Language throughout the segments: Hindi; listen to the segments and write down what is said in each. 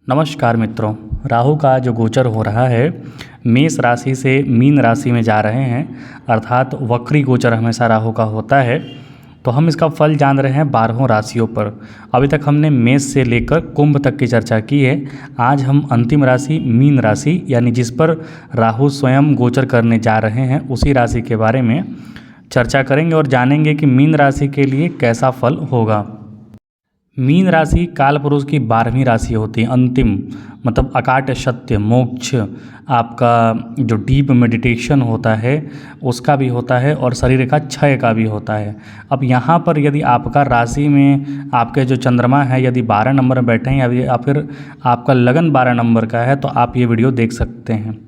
नमस्कार मित्रों। राहु का जो गोचर हो रहा है मेष राशि से मीन राशि में जा रहे हैं, अर्थात वक्री गोचर हमेशा राहु का होता है। तो हम इसका फल जान रहे हैं 12 राशियों पर। अभी तक हमने मेष से लेकर कुंभ तक की चर्चा की है। आज हम अंतिम राशि मीन राशि यानी जिस पर राहु स्वयं गोचर करने जा रहे हैं उसी राशि के बारे में चर्चा करेंगे और जानेंगे कि मीन राशि के लिए कैसा फल होगा। मीन राशि कालपुरुष की 12वीं राशि होती है, अंतिम मतलब अकाट सत्य मोक्ष, आपका जो डीप मेडिटेशन होता है उसका भी होता है और शरीर का क्षय का भी होता है। अब यहाँ पर यदि आपका राशि में आपके जो चंद्रमा है यदि 12 नंबर में बैठे हैं या फिर आपका लगन 12 नंबर का है तो आप ये वीडियो देख सकते हैं।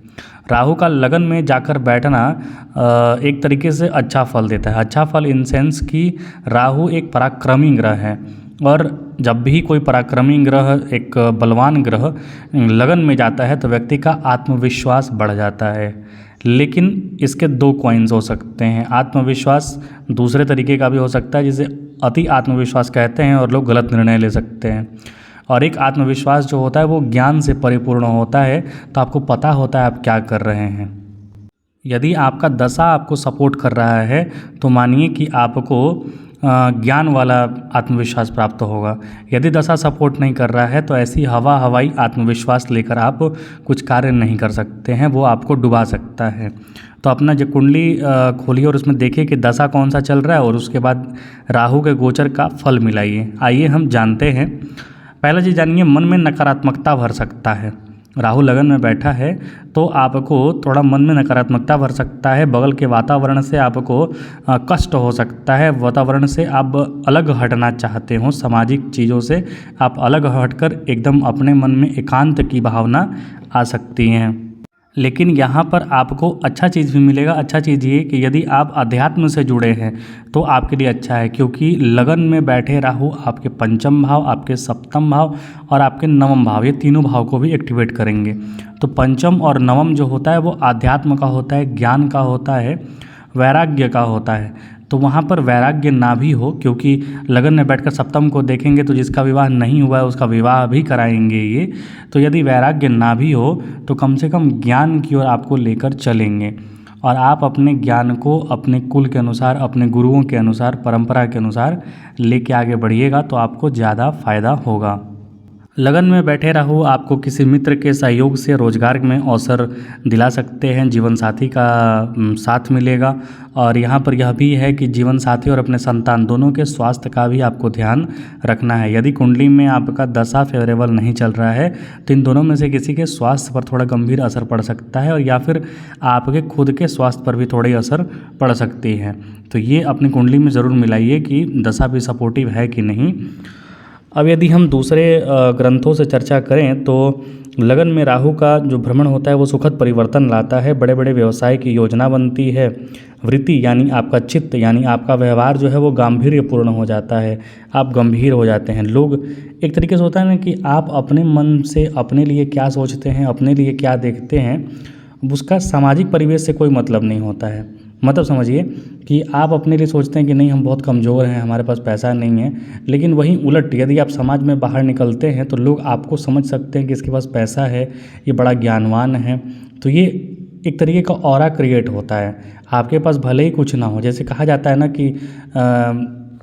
राहु का लगन में जाकर बैठना एक तरीके से अच्छा फल देता है। अच्छा फल इन सेंस कि राहु एक पराक्रमी ग्रह है और जब भी कोई पराक्रमी ग्रह, एक बलवान ग्रह लगन में जाता है तो व्यक्ति का आत्मविश्वास बढ़ जाता है। लेकिन इसके दो कॉइन्स हो सकते हैं। आत्मविश्वास दूसरे तरीके का भी हो सकता है जिसे अति आत्मविश्वास कहते हैं और लोग गलत निर्णय ले सकते हैं। और एक आत्मविश्वास जो होता है वो ज्ञान से परिपूर्ण होता है, तो आपको पता होता है आप क्या कर रहे हैं। यदि आपका दशा आपको सपोर्ट कर रहा है तो मानिए कि आपको ज्ञान वाला आत्मविश्वास प्राप्त होगा। यदि दशा सपोर्ट नहीं कर रहा है तो ऐसी हवाई आत्मविश्वास लेकर आप कुछ कार्य नहीं कर सकते हैं, वो आपको डुबा सकता है। तो अपना जो कुंडली खोलिए और उसमें देखिए कि दशा कौन सा चल रहा है और उसके बाद राहु के गोचर का फल मिलाइए। आइए हम जानते हैं। पहला चीज़ जानिए, मन में नकारात्मकता भर सकता है। राहु लगन में बैठा है तो आपको थोड़ा मन में नकारात्मकता भर सकता है। बगल के वातावरण से आपको कष्ट हो सकता है। वातावरण से आप अलग हटना चाहते हो, सामाजिक चीज़ों से आप अलग हटकर एकदम अपने मन में एकांत की भावना आ सकती हैं। लेकिन यहाँ पर आपको अच्छा चीज़ भी मिलेगा। अच्छा चीज़ ये कि यदि आप अध्यात्म से जुड़े हैं तो आपके लिए अच्छा है, क्योंकि लगन में बैठे राहु आपके पंचम भाव, आपके सप्तम भाव और आपके नवम भाव, ये तीनों भाव को भी एक्टिवेट करेंगे। तो पंचम और नवम जो होता है वो आध्यात्म का होता है, ज्ञान का होता है, वैराग्य का होता है। तो वहाँ पर वैराग्य ना भी हो, क्योंकि लगन में बैठकर सप्तम को देखेंगे तो जिसका विवाह नहीं हुआ है उसका विवाह भी कराएंगे ये। तो यदि वैराग्य ना भी हो तो कम से कम ज्ञान की ओर आपको लेकर चलेंगे और आप अपने ज्ञान को अपने कुल के अनुसार, अपने गुरुओं के अनुसार, परंपरा के अनुसार लेके आगे बढ़िएगा तो आपको ज़्यादा फायदा होगा। लगन में बैठे राहु आपको किसी मित्र के सहयोग से रोजगार में अवसर दिला सकते हैं। जीवन साथी का साथ मिलेगा और यहाँ पर यह भी है कि जीवन साथी और अपने संतान दोनों के स्वास्थ्य का भी आपको ध्यान रखना है। यदि कुंडली में आपका दशा फेवरेबल नहीं चल रहा है तो इन दोनों में से किसी के स्वास्थ्य पर थोड़ा गंभीर असर पड़ सकता है और या फिर आपके खुद के स्वास्थ्य पर भी थोड़ी असर पड़ सकती है। तो ये अपनी कुंडली में ज़रूर मिलाइए कि दशा भी सपोर्टिव है कि नहीं। अब यदि हम दूसरे ग्रंथों से चर्चा करें तो लगन में राहु का जो भ्रमण होता है वो सुखद परिवर्तन लाता है। बड़े बड़े व्यवसाय की योजना बनती है। वृत्ति यानी आपका चित्त यानी आपका व्यवहार जो है वो गांभीर्यपूर्ण हो जाता है। आप गंभीर हो जाते हैं। लोग एक तरीके से होता है ना कि आप अपने मन से अपने लिए क्या सोचते हैं, अपने लिए क्या देखते हैं, उसका सामाजिक परिवेश से कोई मतलब नहीं होता है। मतलब समझिए कि आप अपने लिए सोचते हैं कि नहीं हम बहुत कमज़ोर हैं, हमारे पास पैसा नहीं है, लेकिन वहीं उलट यदि आप समाज में बाहर निकलते हैं तो लोग आपको समझ सकते हैं कि इसके पास पैसा है, ये बड़ा ज्ञानवान है। तो ये एक तरीके का ऑरा क्रिएट होता है। आपके पास भले ही कुछ ना हो, जैसे कहा जाता है ना कि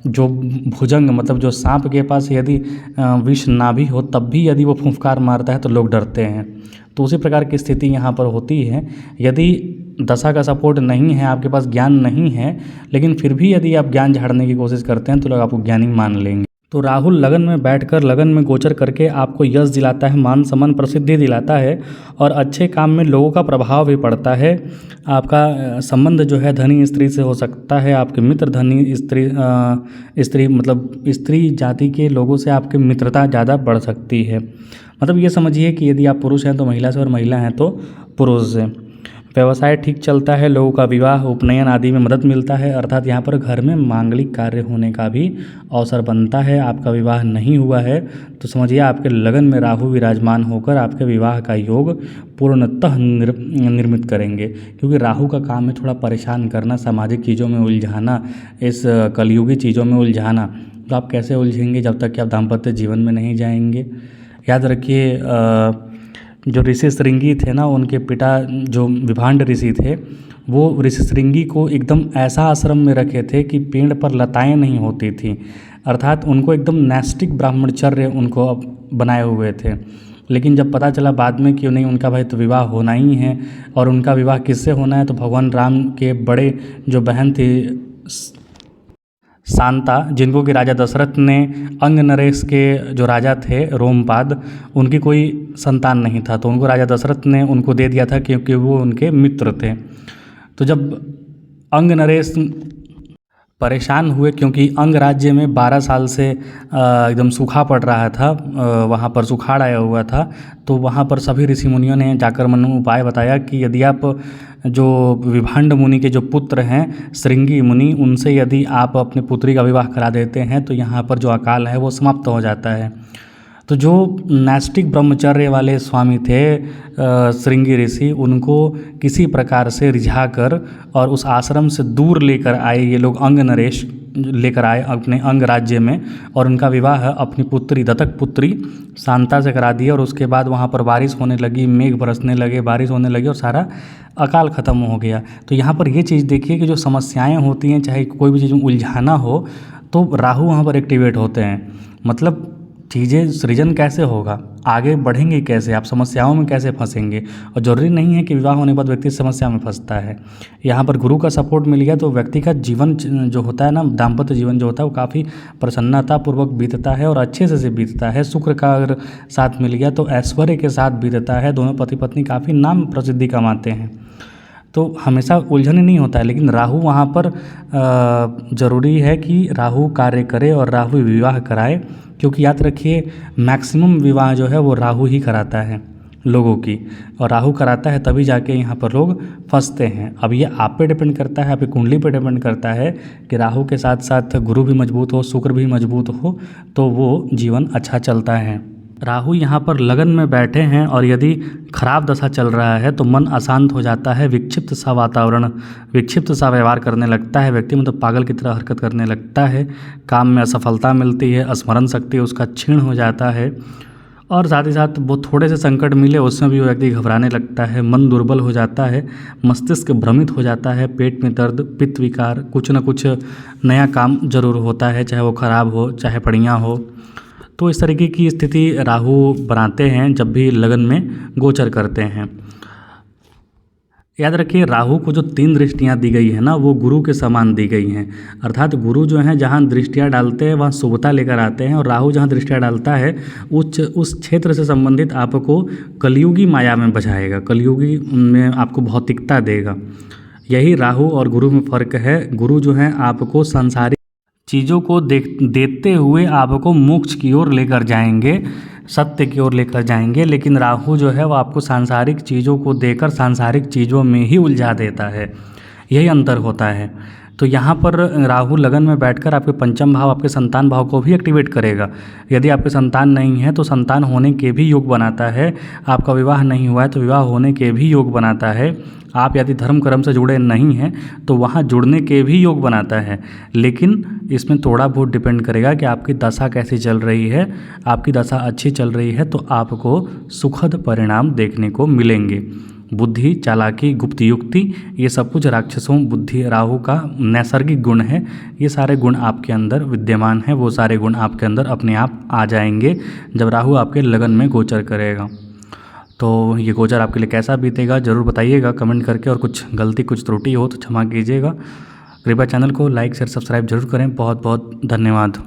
जो भुजंग मतलब जो सांप के पास यदि विष ना भी हो तब भी यदि वो फुंफकार मारता है तो लोग डरते हैं। तो उसी प्रकार की स्थिति यहाँ पर होती है। यदि दशा का सपोर्ट नहीं है, आपके पास ज्ञान नहीं है, लेकिन फिर भी यदि आप ज्ञान झाड़ने की कोशिश करते हैं तो लोग आपको ज्ञानी मान लेंगे। तो राहु लगन में बैठकर लगन में गोचर करके आपको यश दिलाता है, मान सम्मान प्रसिद्धि दिलाता है और अच्छे काम में लोगों का प्रभाव भी पड़ता है। आपका संबंध जो है धनी स्त्री से हो सकता है। आपके मित्र धनी स्त्री मतलब स्त्री जाति के लोगों से आपकी मित्रता ज़्यादा बढ़ सकती है। मतलब ये समझिए कि यदि आप पुरुष हैं तो महिला से और महिला हैं तो पुरुष से। व्यवसाय ठीक चलता है। लोगों का विवाह, उपनयन आदि में मदद मिलता है। अर्थात यहाँ पर घर में मांगलिक कार्य होने का भी अवसर बनता है। आपका विवाह नहीं हुआ है तो समझिए आपके लगन में राहु विराजमान होकर आपके विवाह का योग पूर्णतः निर्मित करेंगे, क्योंकि राहु का काम है थोड़ा परेशान करना, सामाजिक चीज़ों में उलझाना, इस कलयुगी चीज़ों में उलझाना। तो आप कैसे उलझेंगे जब तक कि आप दाम्पत्य जीवन में नहीं जाएंगे। याद रखिए जो ऋषि श्रृंगी थे ना, उनके पिता जो विभांड ऋषि थे, वो ऋषि श्रृंगी को एकदम ऐसा आश्रम में रखे थे कि पेड़ पर लताएं नहीं होती थी, अर्थात उनको एकदम नैष्टिक ब्राह्मणचर्य उनको बनाए हुए थे। लेकिन जब पता चला बाद में कि नहीं, उनका भाई तो विवाह होना ही है, और उनका विवाह किससे होना है, तो भगवान राम के बड़े जो बहन थी शांता, जिनको कि राजा दशरथ ने अंग नरेश के जो राजा थे रोमपाद, उनकी कोई संतान नहीं था, तो उनको राजा दशरथ ने उनको दे दिया था क्योंकि वो उनके मित्र थे। तो जब अंग नरेश परेशान हुए क्योंकि अंग राज्य में 12 साल से एकदम सूखा पड़ रहा था, वहाँ पर सुखाड़ आया हुआ था, तो वहाँ पर सभी ऋषि मुनियों ने जाकर मन उपाय बताया कि यदि आप जो विभांड मुनि के जो पुत्र हैं श्रृंगी मुनि, उनसे यदि आप अपनी पुत्री का विवाह करा देते हैं तो यहाँ पर जो अकाल है वो समाप्त हो जाता है। तो जो नैष्टिक ब्रह्मचर्य वाले स्वामी थे श्रृंगी ऋषि, उनको किसी प्रकार से रिझाकर और उस आश्रम से दूर लेकर आए ये लोग, अंग नरेश लेकर आए अपने अंग राज्य में, और उनका विवाह अपनी पुत्री दत्तक पुत्री शांता से करा दिया। और उसके बाद वहाँ पर बारिश होने लगी, मेघ बरसने लगे, बारिश होने लगी और सारा अकाल ख़त्म हो गया। तो यहाँ पर ये चीज़ देखिए कि जो समस्याएँ होती हैं, चाहे कोई भी चीज़ में उलझाना हो, तो राहु वहाँ पर एक्टिवेट होते हैं। मतलब चीज़ें सृजन कैसे होगा, आगे बढ़ेंगे कैसे, आप समस्याओं में कैसे फंसेंगे। और ज़रूरी नहीं है कि विवाह होने के बाद व्यक्ति समस्या में फंसता है। यहाँ पर गुरु का सपोर्ट मिल गया तो व्यक्ति का जीवन जो होता है ना, दाम्पत्य जीवन जो होता है वो काफ़ी प्रसन्नतापूर्वक बीतता है और अच्छे से बीतता है। शुक्र का अगर साथ मिल गया तो ऐश्वर्य के साथ बीतता है। दोनों पति पत्नी काफ़ी नाम प्रसिद्धि कमाते हैं। तो हमेशा उलझन ही नहीं होता है, लेकिन राहु वहाँ पर ज़रूरी है कि राहु कार्य करे और राहु विवाह कराए, क्योंकि याद रखिए मैक्सिमम विवाह जो है वो राहु ही कराता है लोगों की, और राहु कराता है तभी जाके यहाँ पर लोग फंसते हैं। अब ये आप पे डिपेंड करता है, आपकी कुंडली पे डिपेंड करता है कि राहु के साथ साथ गुरु भी मजबूत हो, शुक्र भी मजबूत हो, तो वो जीवन अच्छा चलता है। राहु यहाँ पर लगन में बैठे हैं और यदि खराब दशा चल रहा है तो मन अशांत हो जाता है, विक्षिप्त सा वातावरण, विक्षिप्त सा व्यवहार करने लगता है व्यक्ति, मतलब पागल की तरह हरकत करने लगता है, काम में असफलता मिलती है, स्मरण शक्ति उसका क्षीण हो जाता है, और साथ ही साथ वो थोड़े से संकट मिले उसमें भी वो व्यक्ति घबराने लगता है, मन दुर्बल हो जाता है, मस्तिष्क भ्रमित हो जाता है, पेट में दर्द, पित्त विकार, कुछ न कुछ नया काम जरूर होता है, चाहे वो खराब हो चाहे बढ़िया हो। तो इस तरीके की स्थिति राहु बनाते हैं जब भी लगन में गोचर करते हैं। याद रखिए राहु को जो 3 दृष्टियां दी गई है ना, वो गुरु के समान दी गई हैं, अर्थात गुरु जो हैं जहां दृष्टियां डालते हैं वहां शुभता लेकर आते हैं, और राहु जहां दृष्टियां डालता है उस क्षेत्र से संबंधित आपको कलयुगी माया में बझाएगा, कलयुगी में आपको भौतिकता देगा। यही राहु और गुरु में फ़र्क है। गुरु जो है आपको सांसारिक चीज़ों को देखते हुए आपको मोक्ष की ओर लेकर जाएंगे, सत्य की ओर लेकर जाएंगे, लेकिन राहु जो है वो आपको सांसारिक चीज़ों को देकर सांसारिक चीज़ों में ही उलझा देता है। यही अंतर होता है। तो यहाँ पर राहु लगन में बैठकर आपके पंचम भाव, आपके संतान भाव को भी एक्टिवेट करेगा। यदि आपके संतान नहीं है तो संतान होने के भी योग बनाता है, आपका विवाह नहीं हुआ है तो विवाह होने के भी योग बनाता है, आप यदि धर्म कर्म से जुड़े नहीं हैं तो वहाँ जुड़ने के भी योग बनाता है। लेकिन इसमें थोड़ा बहुत डिपेंड करेगा कि आपकी दशा कैसी चल रही है। आपकी दशा अच्छी चल रही है तो आपको सुखद परिणाम देखने को मिलेंगे। बुद्धि, चालाकी, गुप्त युक्ति, ये सब कुछ राक्षसों बुद्धि राहु का नैसर्गिक गुण है। ये सारे गुण आपके अंदर विद्यमान हैं, वो सारे गुण आपके अंदर अपने आप आ जाएंगे जब राहु आपके लगन में गोचर करेगा। तो ये गोचर आपके लिए कैसा बीतेगा ज़रूर बताइएगा कमेंट करके, और कुछ गलती कुछ त्रुटि हो तो क्षमा कीजिएगा। कृपया चैनल को लाइक शेयर सब्सक्राइब जरूर करें। बहुत बहुत धन्यवाद।